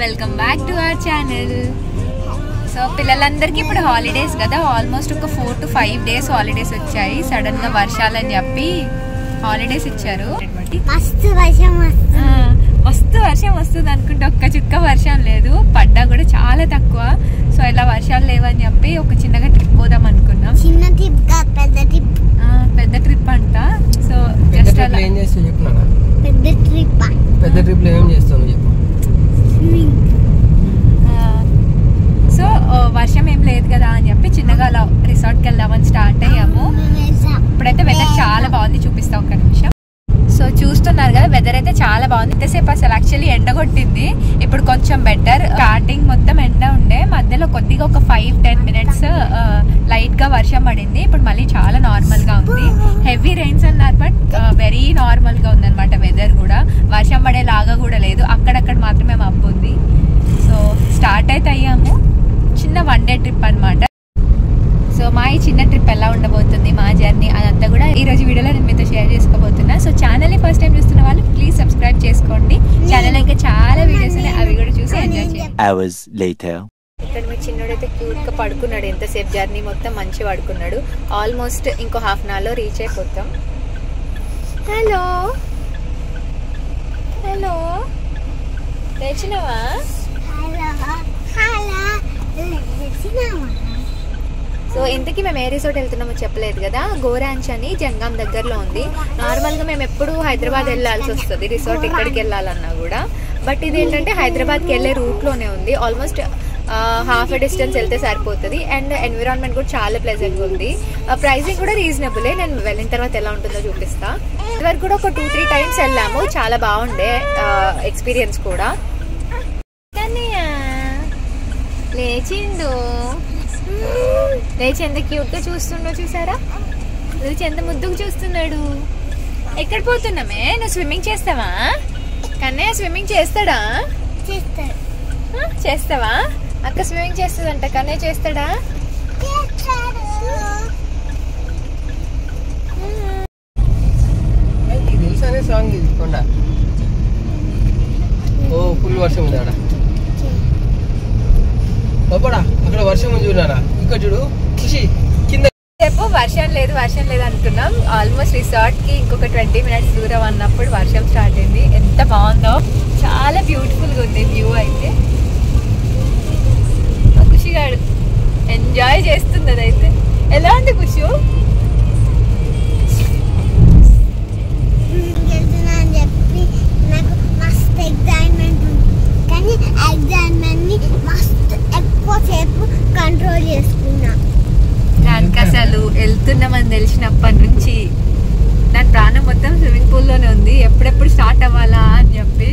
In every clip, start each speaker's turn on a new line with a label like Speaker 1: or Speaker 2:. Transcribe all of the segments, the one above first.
Speaker 1: Welcome back to our channel. So పిల్లలందరికీ ఇప్పుడు holidays కదా, ఆల్మోస్ట్ ఒక 4 to 5 days హాలిడేస్ వచ్చాయి. సడన్ గా వర్షాలని చెప్పి హాలిడేస్ ఇచ్చారు. మస్తు వర్షం వస్తుంది అనుకుంటే ఒక్క చుక్క వర్షం లేదు, పడ్డా కూడా చాలా తక్కువ. సో ఇలా వర్షాలు లేవని చెప్పి ఒక చిన్నగా ట్రిప్ పోదాం అనుకున్నాం.
Speaker 2: చిన్న ట్రిప్ కాదు, పెద్ద ట్రిప్.
Speaker 1: పెద్ద ట్రిప్ అంట. సో జస్ట్ అలా
Speaker 3: ఏం చేస్తావు చెప్పు నాన్న.
Speaker 2: పెద్ద ట్రిప్
Speaker 3: లో ఏం చేస్తావు చెప్పు.
Speaker 1: సో వర్షం ఏం లేదు కదా అని చెప్పి చిన్నగా అలా రిసార్ట్కి వెళ్దామని స్టార్ట్ అయ్యాము. ఇప్పుడైతే వెదర్ చాలా బాగుంది, చూపిస్తా ఒక్క నిమిషం. సో చూస్తున్నారు కదా, వెదర్ అయితే చాలా బాగుంది. ఇంతసేపు అసలు యాక్చువల్లీ ఎండ కొట్టింది, ఇప్పుడు కొంచెం బెటర్. స్టార్టింగ్ మొత్తం ఎండ ఉండే, మధ్యలో కొద్దిగా ఒక 5-10 minutes లైట్ గా వర్షం పడింది. ఇప్పుడు మళ్ళీ చాలా నార్మల్ గా ఉంది. హెవీ రెయిన్స్ అన్నారు, బట్ వెరీ నార్మల్ గా ఉంది అనమాట. వెదర్ కూడా వర్షం పడేలాగా కూడా లేదు, అక్కడక్కడ మాత్రమే మబ్బు ఉంది. సో స్టార్ట్ అయితే అయ్యాము. చిన్న 1 day ట్రిప్ అనమాట. సో మా ఈ చిన్న ట్రిప్ ఎలా ఉండబోతుంది, మా జర్నీ, అదంతా కూడా ఈ రోజు వీడియోలో నేను మీతో షేర్ చేసుకోబోతున్నా. సో ఛానల్ని ఫస్ట్ టైం చూస్తున్న వాళ్ళు ప్లీజ్ సబ్స్క్రైబ్ చేసుకోండి. ఛానల్ ఇంకా చాలా వీడియోస్ ఉన్నాయి, అవి కూడా చూసి ఎంజాయ్ చేయండి. ఇక్కడ మీ చిన్నోడైతే క్యూట్ గా పడుకున్నాడు. ఎంతసేపు జర్నీ మొత్తం మంచిగా పడుకున్నాడు. ఆల్మోస్ట్ ఇంకో ½ an hour లో రీచ్ అయిపోతాం. హలో హలో, లేచినావా? సో ఇంతకీ మేము ఏ రిసార్ట్ వెళ్తున్నామో చెప్పలేదు కదా. గోరాంచ్ అని జంగాం దగ్గరలో ఉంది. నార్మల్ గా మేము ఎప్పుడు హైదరాబాద్ వెళ్ళాల్సి వస్తుంది రిసార్ట్ ఎక్కడికి వెళ్ళాలన్నా కూడా. బట్ ఇది ఏంటంటే హైదరాబాద్కి వెళ్ళే రూట్ లోనే ఉంది. ఆల్మోస్ట్ హాఫ్ డిస్టెన్స్ వెళ్తే సరిపోతుంది. అండ్ ఎన్విరాన్మెంట్ కూడా చాలా ప్లెజెంట్ ఉంది. ప్రైసింగ్ కూడా రీజనబులే. నేను వెళ్ళిన తర్వాత ఎలా ఉంటుందో చూపిస్తా. ఇదివరకు కూడా ఒక 2-3 times వెళ్ళాము, చాలా బాగుండే ఎక్స్పీరియన్స్ కూడా. లేచిండు, లేచి ఎంత క్యూట్ గా చూస్తుండో చూసారా? లేచి ఎంత ముద్దుకు చూస్తున్నాడు. ఎక్కడ పోతున్నామే? నువ్వు స్విమ్మింగ్ చేస్తావా? కన్నయ్య స్విమ్మింగ్ చేస్తాడా? చేస్తావా? అక్క స్విమ్మింగ్ చేస్తుందంట, కన్నయ్య చేస్తాడా?
Speaker 3: ఓ ఫుల్ వర్షం ఉంది ఆడ. అక్కడ వర్షం చూడారా, ఇక్కడ చూడు ఖుషి కింద.
Speaker 1: చెప్పు వర్షం లేదు అనుకున్నాం. ఆల్మోస్ట్ రిసార్ట్ కి ఇంకొక 20 minutes దూరం అన్నప్పుడు వర్షం స్టార్ట్ అయింది. ఎంత బాగుందో, చాలా బ్యూటిఫుల్ గా ఉంది వ్యూ అయితే. ఖుషిగాడు ఎంజాయ్ చేస్తుంది. అదైతే ఎలా ఉంది ఖుషు?
Speaker 2: కంట్రోల్ చేసుకున్నా.
Speaker 1: దానికి అసలు వెళ్తున్నామని తెలిసినప్పటి నుంచి నా ప్రాణం మొత్తం స్విమ్మింగ్ పూల్ లోనే ఉంది. ఎప్పుడెప్పుడు స్టార్ట్ అవ్వాలా అని చెప్పి.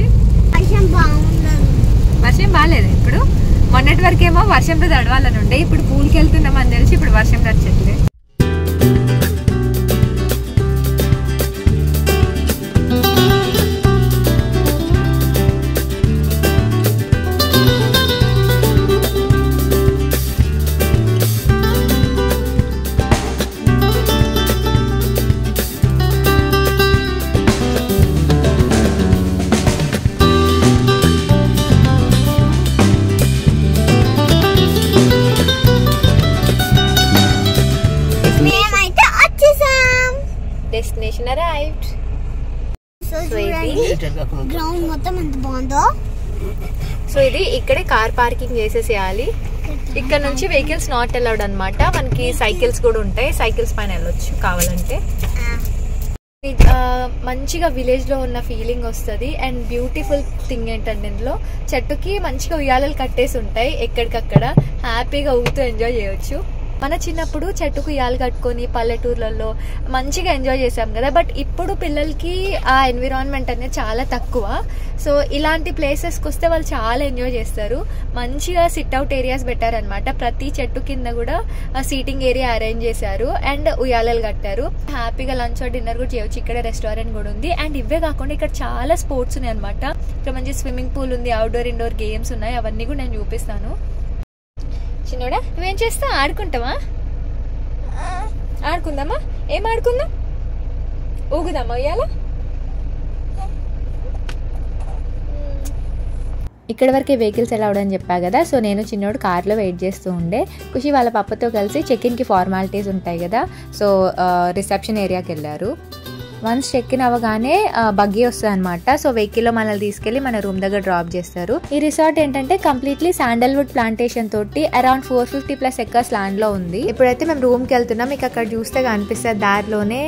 Speaker 1: వర్షం బాగాలేదు ఇప్పుడు. మొన్నటి వరకేమో వర్షంలో తడవాలని ఉండే, ఇప్పుడు పూల్కి వెళ్తున్నామని తెలిసి ఇప్పుడు వర్షం వచ్చట్లేదు. Destination arrived.
Speaker 2: So గ్రౌండ్ మొత్తం ఎంత బాగుందో.
Speaker 1: సో ఇది ఇక్కడే కార్ పార్కింగ్ చేసేసేయాలి. ఇక్కడ నుంచి వెహికల్స్ నాట్ అలౌడ్ అనమాట. మనకి సైకిల్స్ కూడా ఉంటాయి, సైకిల్స్ పైన వెళ్ళొచ్చు కావాలంటే. మంచిగా విలేజ్ లో ఉన్న ఫీలింగ్ వస్తుంది. అండ్ బ్యూటిఫుల్ థింగ్ ఏంటంటే ఇందులో చెట్టుకి మంచిగా ఉయ్యాలలు కట్టేసి ఉంటాయి. ఎక్కడికక్కడ హ్యాపీగా ఊగుతూ ఎంజాయ్ చేయొచ్చు. మన చిన్నప్పుడు చెట్టుకు ఉయ్యాలు కట్టుకొని పల్లెటూర్లలో మంచిగా ఎంజాయ్ చేసాం కదా. బట్ ఇప్పుడు పిల్లలకి ఆ ఎన్విరాన్మెంట్ అనేది చాలా తక్కువ. సో ఇలాంటి ప్లేసెస్కి వస్తే వాళ్ళు చాలా ఎంజాయ్ చేస్తారు. మంచిగా సిట్అవుట్ ఏరియాస్ పెట్టారనమాట. ప్రతి చెట్టు కింద కూడా సీటింగ్ ఏరియా అరేంజ్ చేశారు అండ్ ఉయ్యాలలు కట్టారు. హ్యాపీగా లంచ్ డిన్నర్ కూడా చేయొచ్చు. ఇక్కడ రెస్టారెంట్ కూడా ఉంది. అండ్ ఇవే కాకుండా ఇక్కడ చాలా స్పోర్ట్స్ ఉన్నాయి అనమాట. ఇక్కడ మంచి స్విమ్మింగ్ పూల్ ఉంది, అవుట్డోర్ ఇండోర్ గేమ్స్ ఉన్నాయి. అవన్నీ కూడా నేను చూపిస్తాను. చిన్నోడా నువ్వేం చేస్తావు? ఆడుకుంటావా? ఆడుకుందామా? ఏం ఆడుకుందాం? ఊగుదామా ఉయ్యాల? ఇక్కడ వరకే వెహికల్స్ ఎలా అవడని చెప్పా కదా. సో నేను చిన్నోడు కార్లో వెయిట్ చేస్తూ ఉండే. ఖుషి వాళ్ళ పప్పతో కలిసి చెక్-ఇన్కి ఫార్మాలిటీస్ ఉంటాయి కదా, సో రిసెప్షన్ ఏరియాకి వెళ్ళారు. వన్స్ చెక్ ఇన్ అవ్వగానే బగ్గీ వస్తుంది అనమాట. సో వెహికల్లో మనల్ని తీసుకెళ్లి మన రూమ్ దగ్గర డ్రాప్ చేస్తారు. ఈ రిసార్ట్ ఏంటంటే కంప్లీట్లీ శాండల్వుడ్ ప్లాంటేషన్ తోటి అరౌండ్ 450+ ఎకర్స్ ల్యాండ్ లో ఉంది. ఇప్పుడైతే మేము రూమ్కి వెళ్తున్నాం. మీకు అక్కడ చూస్తే కనిపిస్తుంది దారిలోనే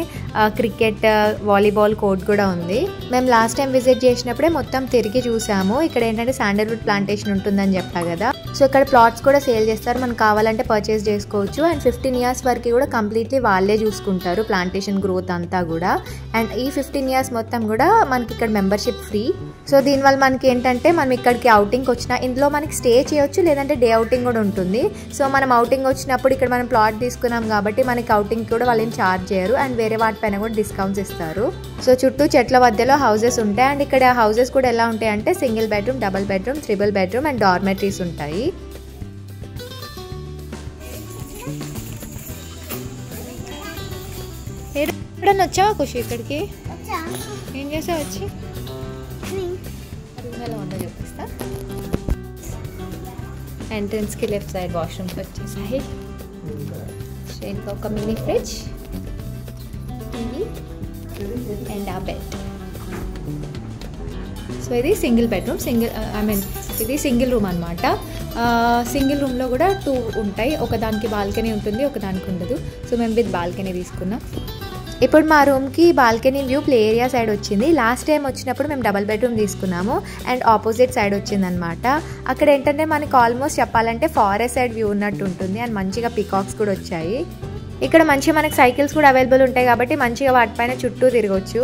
Speaker 1: క్రికెట్, వాలీబాల్ కోర్ట్ కూడా ఉంది. మేము లాస్ట్ టైం విజిట్ చేసినప్పుడే మొత్తం తిరిగి చూసాము. ఇక్కడ ఏంటంటే శాండల్వుడ్ ప్లాంటేషన్ ఉంటుందని చెప్పా కదా. సో ఇక్కడ ప్లాట్స్ కూడా సేల్ చేస్తారు, మనకు కావాలంటే పర్చేస్ చేసుకోవచ్చు. అండ్ 15 years వరకు కూడా కంప్లీట్లీ వాళ్ళే చూసుకుంటారు ప్లాంటేషన్ గ్రోత్ అంతా కూడా. అండ్ ఈ 15 years మొత్తం కూడా మనకి ఇక్కడ మెంబర్షిప్ ఫ్రీ. సో దీనివల్ల మనకి ఏంటంటే మనం ఇక్కడికి అవుటింగ్కి వచ్చినా ఇందులో మనకి స్టే చేయొచ్చు, లేదంటే డే అవుటింగ్ కూడా ఉంటుంది. సో మనం అవుటింగ్ వచ్చినప్పుడు ఇక్కడ మనం ప్లాట్ తీసుకున్నాం కాబట్టి మనకి అవుటింగ్ కూడా వాళ్ళు ఏం ఛార్జ్ చేయరు. అండ్ వేరే వాటిపైన కూడా డిస్కౌంట్స్ ఇస్తారు. సో చుట్టూ చెట్ల మధ్యలో హౌసెస్ ఉంటాయి. అండ్ ఇక్కడ హౌసెస్ కూడా ఎలా ఉంటాయి అంటే single bedroom, double bedroom, triple bedroom and dormitories ఉంటాయి. ఎప్పుడన్నా వచ్చావా ఖుషి ఇక్కడికి? ఏం చేసావు వచ్చి? రూమ్ ఎలా ఉందో చూపిస్తా. ఎంట్రన్స్కి లెఫ్ట్ సైడ్ వాష్రూమ్స్ వచ్చేసాయి. ఇంకా ఒక మినీ ఫ్రిడ్జ్, టీవీ అండ్ ఆ బెడ్. సో ఇది సింగిల్ బెడ్రూమ్, ఇది సింగిల్ రూమ్ అనమాట. సింగిల్ రూమ్లో కూడా 2 ఉంటాయి. ఒకదానికి బాల్కనీ ఉంటుంది, ఒకదానికి ఉండదు. సో మేము విత్ బాల్కనీ తీసుకున్నాం. ఇప్పుడు మా రూమ్కి balcony view play area side వచ్చింది. లాస్ట్ టైం వచ్చినప్పుడు మేము డబల్ బెడ్రూమ్ తీసుకున్నాము అండ్ ఆపోజిట్ సైడ్ వచ్చిందనమాట. అక్కడ ఏంటంటే మనకి ఆల్మోస్ట్ చెప్పాలంటే ఫారెస్ట్ సైడ్ వ్యూ ఉన్నట్టు ఉంటుంది. అండ్ మంచిగా పీకాక్స్ కూడా వచ్చాయి. ఇక్కడ మంచిగా మనకి సైకిల్స్ కూడా అవైలబుల్ ఉంటాయి కాబట్టి మంచిగా వాటిపైన చుట్టూ తిరగచ్చు.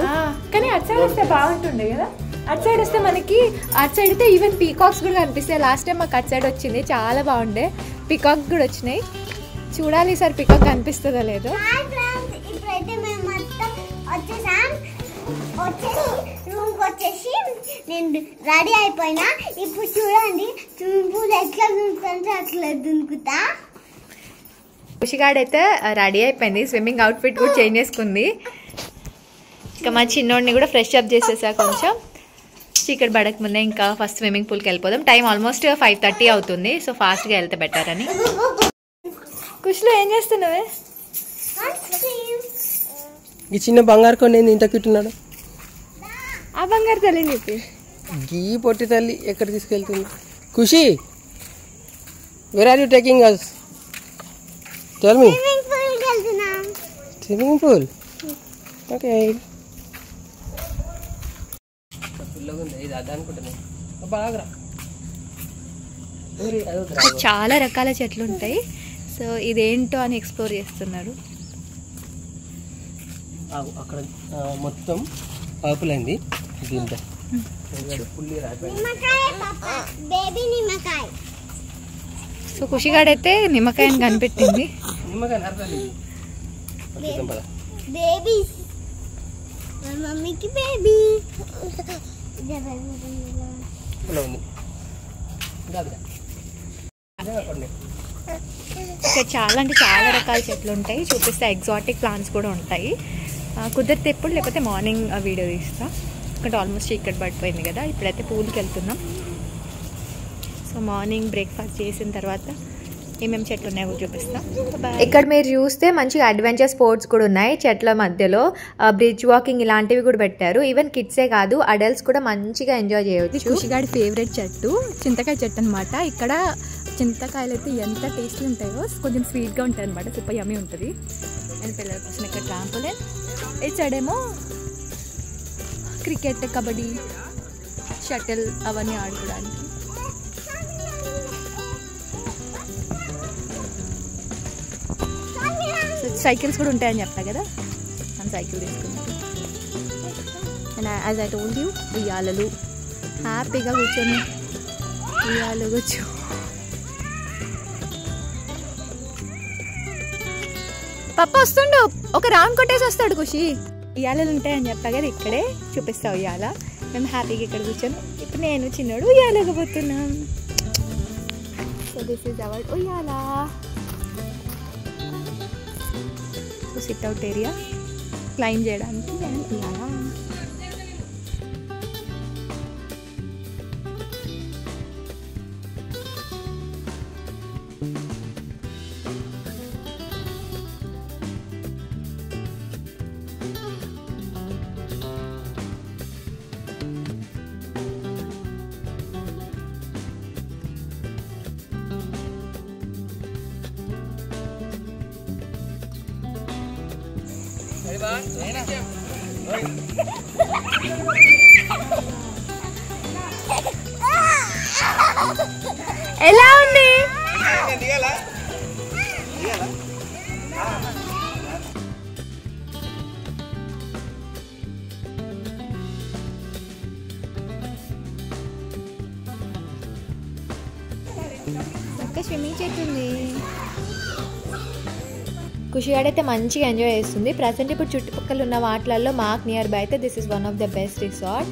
Speaker 1: కానీ అటు సైడ్ వస్తే బాగుంటుండే కదా. అటు సైడ్ వస్తే మనకి అటు సైడ్ అయితే ఈవెన్ పీకాక్స్ కూడా కనిపిస్తాయి. లాస్ట్ టైం మాకు అటు సైడ్ వచ్చింది, చాలా బాగుండే. పీకాక్ కూడా వచ్చినాయి. చూడాలి సార్ పీకాక్ కనిపిస్తుందో లేదో.
Speaker 2: వచ్చేసి నేను రెడీ అయిపోయినా. ఇప్పుడు చూడండి స్విమ్మింగ్ పూల్ ఎట్లా దునుకుంటే అట్లా దునుకుతా.
Speaker 1: ఖుషిగాడైతే రెడీ అయిపోయింది, స్విమ్మింగ్ అవుట్ఫిట్ కూడా చేంజ్ చేసుకుంది. ఇంకా మా చిన్నోడిని కూడా ఫ్రెష్ అప్ చేసేసా. కొంచెం చీకటి పడక ముందే ఇంకా ఫస్ట్ స్విమ్మింగ్ పూల్కి వెళ్ళిపోదాం. టైం ఆల్మోస్ట్ 5:30 అవుతుంది. సో ఫాస్ట్గా వెళ్తే బెటర్ అని. ఖుషిలో ఏం చేస్తున్నావే?
Speaker 3: ఈ చిన్న బంగారు కొండ ఇంత కిట్టున్నాడు.
Speaker 1: ఆ బంగారు తల్లి నీకు
Speaker 3: గీ పొట్టి తల్లి ఎక్కడ తీసుకెళ్తుంది? Khushi, where are you taking us? Tell me. Swimming pool. Okay.
Speaker 1: చాలా రకాల చెట్లు ఉంటాయి. సో ఇదేంటో అని ఎక్స్ప్లోర్ చేస్తున్నారు.
Speaker 3: అక్కడ మొత్తం ఆపులైంది. దీంతో
Speaker 1: సో ఖుషిగాడైతే నిమ్మకాయని కనిపెట్టింది.
Speaker 2: మమ్మీకి బేబీ
Speaker 1: ఇక్కడ చాలా అంటే చాలా రకాల చెట్లు ఉంటాయి. చూపిస్తే ఎగ్జాటిక్ ప్లాంట్స్ కూడా ఉంటాయి. కుదిరితే ఎప్పుడు లేకపోతే మార్నింగ్ వీడియో తీస్తా. ఇక్కడ ఆల్మోస్ట్ ఇక్కడ పడిపోయింది కదా. ఇప్పుడైతే పూల్కి వెళ్తున్నాం. సో మార్నింగ్ బ్రేక్ఫాస్ట్ చేసిన తర్వాత ఏమేమి చెట్లు ఉన్నాయో చూపిస్తాం. ఇక్కడ మీరు చూస్తే మంచిగా అడ్వెంచర్ స్పోర్ట్స్ కూడా ఉన్నాయి. చెట్ల మధ్యలో బ్రిడ్జ్ వాకింగ్ ఇలాంటివి కూడా పెట్టారు. ఈవెన్ కిడ్సే కాదు అడల్ట్స్ కూడా మంచిగా ఎంజాయ్ చేయవచ్చు.
Speaker 4: ఖుషిగాడి ఫేవరెట్ చెట్టు చింతకాయ చెట్టు అనమాట. ఇక్కడ చింతకాయలు అయితే ఎంత టేస్టీ ఉంటాయో, కొంచెం స్వీట్గా ఉంటాయి అనమాట. సూపర్ యమ్మీ ఉంటుంది. అండ్ పిల్లల కోసం ఇక్కడ ట్రాంపోలిన్, ఇటు సైడ్ ఏమో క్రికెట్, కబడ్డీ, షటిల్ అవన్నీ ఆడుకోవడానికి. సైకిల్స్ కూడా ఉంటాయని చెప్తా కదా, మనం సైకిల్ తీసుకున్నాం. And as I told you, ఉయ్యాలలు హ్యాపీగా కూర్చొని ఉయ్యాలు కూర్చో. పప్ప వస్తుండు, ఒక రౌండ్ కొట్టేసి వస్తాడు ఖుషి. ఉయ్యాలలు ఉంటాయని చెప్పా కదా, ఇక్కడే చూపిస్తా ఉయ్యాల. మేము హ్యాపీగా ఇక్కడ కూర్చొని ఇప్పుడు నేను చిన్నోడు ఉయ్యాలకపోతున్నాం. సో దిస్ ఈజ్ అవర్ ఉయ్యాల. సిట్ అవుట్ ఏరియా క్లైమ్ చేయడానికి ఉయ్యాల. ఎలా ఉంది? స్విమ్మింగ్ చేస్తుంది. ఖుషిగాడైతే మంచిగా ఎంజాయ్ చేస్తుంది. ప్రజెంట్ ఇప్పుడు చుట్టుపక్కల ఉన్న వాటిలలో మాకు నియర్ బై అయితే this is one of the best resort.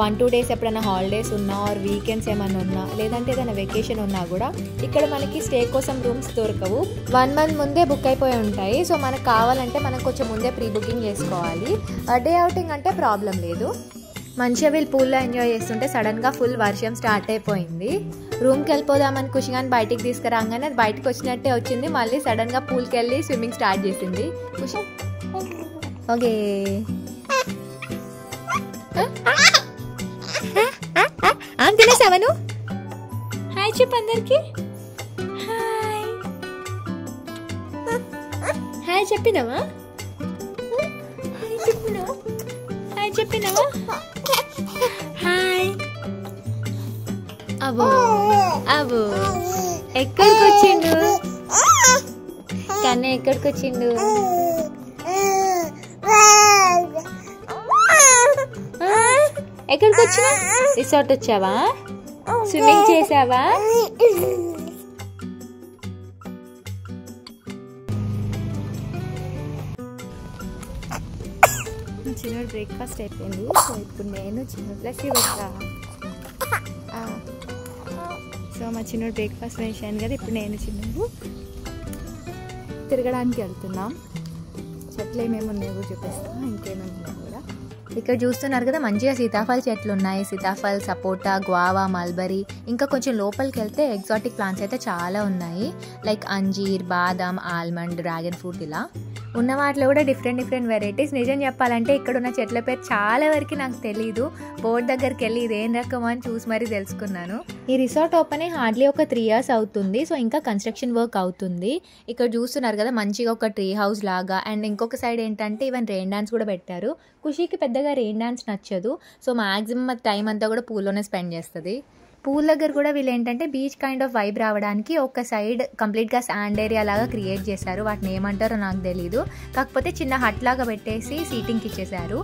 Speaker 4: 1-2 days ఎప్పుడైనా హాలిడేస్ ఉన్నా ఆర్ వీకెండ్స్ ఏమైనా ఉన్నా లేదంటే ఏదైనా వెకేషన్ ఉన్నా కూడా ఇక్కడ మనకి స్టే కోసం రూమ్స్ దొరకవు. 1 month ముందే బుక్ అయిపోయి ఉంటాయి. సో మనకు కావాలంటే మనం కొంచెం ముందే ప్రీ బుకింగ్ చేసుకోవాలి. డే అవుటింగ్ అంటే ప్రాబ్లం లేదు. మంచిగా వీళ్ళు పూల్లో ఎంజాయ్ చేస్తుంటే సడన్గా ఫుల్ వర్షం స్టార్ట్ అయిపోయింది. రూమ్కి వెళ్ళిపోదామని ఖుషిగాని బయటికి తీసుకురాగానే అది బయటకు వచ్చినట్టే వచ్చింది. మళ్ళీ సడన్గా పూల్కి వెళ్ళి స్విమ్మింగ్ స్టార్ట్ చేసింది. ఖుషి ఓకే తినేసావను? హాయ్ చెప్పు అందరికి. హాయ్ హాయ్ చెప్పినావా? హాయ్ చెప్పినావా? హాయ్ అబో అబో ఎక్కడికి వచ్చిండు కన్నా? ఎక్కడికి వచ్చిండు? ఎక్కడికి వచ్చినా? రిసార్ట్ వచ్చావా? స్విమ్మింగ్ చేసావా? చిన్న బ్రేక్ఫాస్ట్ అయిపోయింది. సో ఇప్పుడు నేను చిన్న ప్లస్ పెట్టా. సో మా చిన్న బ్రేక్ఫాస్ట్ వేసాను కదా. ఇప్పుడు నేను చిన్నకు తిరగడానికి వెళ్తున్నాం. చెట్లు ఏమేమి ఉన్నాయో కూడా చూపిస్తాం. ఇంకేమేమి ఉన్నాయో కూడా ఇక్కడ చూస్తున్నారు కదా. మంచిగా సీతాఫల చెట్లు ఉన్నాయి. సీతాఫల్, సపోటా, గ్వావా, మల్బరీ. ఇంకా కొంచెం లోపలికి వెళ్తే ఎగ్జాటిక్ ప్లాంట్స్ అయితే చాలా ఉన్నాయి. లైక్ అంజీర్, బాదాం, ఆల్మండ్, డ్రాగన్ ఫ్రూట్ ఇలా ఉన్న వాటిలో కూడా డిఫరెంట్ వెరైటీస్. నిజం చెప్పాలంటే ఇక్కడ ఉన్న చెట్ల పేరు చాలా వరకు నాకు తెలీదు. బోర్డు దగ్గరికి వెళ్ళి ఇదేం రకం అని చూసి మరీ తెలుసుకున్నాను. ఈ రిసార్ట్ ఓపెన్ అయ్యి హార్డ్లీ ఒక 3 years అవుతుంది. సో ఇంకా కన్స్ట్రక్షన్ వర్క్ అవుతుంది. ఇక్కడ చూస్తున్నారు కదా మంచిగా ఒక ట్రీ హౌస్ లాగా. అండ్ ఇంకొక సైడ్ ఏంటంటే ఈవెన్ రెయిన్ డాన్స్ కూడా పెట్టారు. ఖుషికి పెద్దగా రెయిన్ డాన్స్ నచ్చదు. సో మ్యాక్సిమం టైం అంతా కూడా పూల్లోనే స్పెండ్ చేస్తుంది. పూల్ దగ్గర కూడా వీళ్ళు ఏంటంటే బీచ్ కైండ్ ఆఫ్ వైబ్ రావడానికి ఒక సైడ్ కంప్లీట్గా శాండ్ ఏరియా లాగా క్రియేట్ చేశారు. వాటిని ఏమంటారో నాకు తెలీదు. కాకపోతే చిన్న హట్ లాగా పెట్టేసి సీటింగ్కి ఇచ్చేసారు.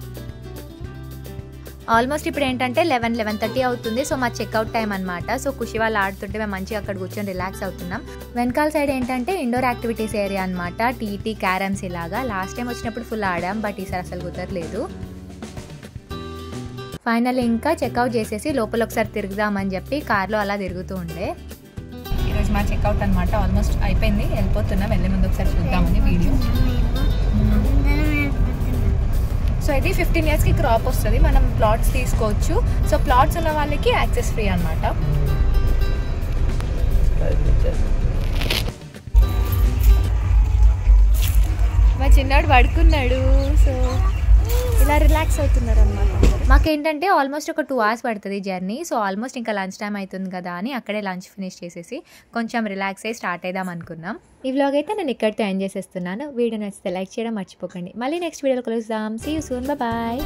Speaker 4: ఆల్మోస్ట్ ఇప్పుడు ఏంటంటే 11-11:30 అవుతుంది. సో మా చెక్అవుట్ టైం అనమాట. సో ఖుషి వాళ్ళు ఆడుతుంటే మేము మంచిగా అక్కడ కూర్చొని రిలాక్స్ అవుతున్నాం. వెనకాల సైడ్ ఏంటంటే ఇండోర్ యాక్టివిటీస్ ఏరియా అనమాట. టీటీ, క్యారమ్స్ ఇలాగా. లాస్ట్ టైం వచ్చినప్పుడు ఫుల్ ఆడాం. బట్ ఈసారి అసలు కుదరలేదు. ఫైనల్ ఇంకా చెక్అవుట్ చేసేసి లోపల ఒకసారి తిరుగుదామని చెప్పి కార్లో అలా తిరుగుతూ ఉండే. ఈరోజు మా చెక్అవుట్ అనమాట. ఆల్మోస్ట్ అయిపోయింది. వెళ్ళిపోతున్నాం. వెళ్ళే ముందు ఒకసారి చూద్దామని వీడియో. సో ఇది 15 yearsకి క్రాప్ వస్తుంది. మనం ప్లాట్స్ తీసుకోవచ్చు. సో ప్లాట్స్ ఉన్న వాళ్ళకి యాక్సెస్ ఫ్రీ అనమాట. మా చిన్నాడు పడుకున్నాడు. సో ఇలా రిలాక్స్ అవుతున్నారు అనమాట. మాకేంటంటే ఆల్మోస్ట్ ఒక 2 hours పడుతుంది జర్నీ. సో ఆల్మోస్ట్ ఇంకా లంచ్ టైం అవుతుంది కదా అని అక్కడే లంచ్ ఫినిష్ చేసేసి కొంచెం రిలాక్స్ అయ్యి స్టార్ట్ అయిదాం అనుకున్నాం. ఈ వ్లాగ్ అయితే నేను ఇక్కడితో ఎండ్ చేసేస్తున్నాను. వీడియో నచ్చితే లైక్ చేయడం మర్చిపోకండి. మళ్ళీ నెక్స్ట్ వీడియోలో కలుద్దాం. See you soon. బాయ్.